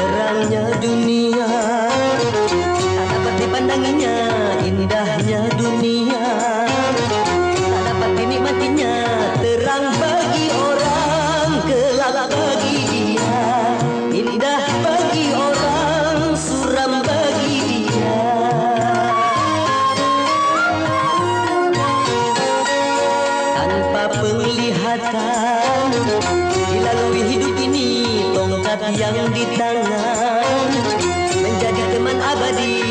Terangnya dunia tak dapat dipandanginya, indahnya dunia tak dapat dinikmatinya. Terang bagi orang, gelap bagi dia, indah bagi orang, suram bagi dia. Tanpa penglihatan dilalui hidup ini, tongkat yang di tangan menjadi teman abadi.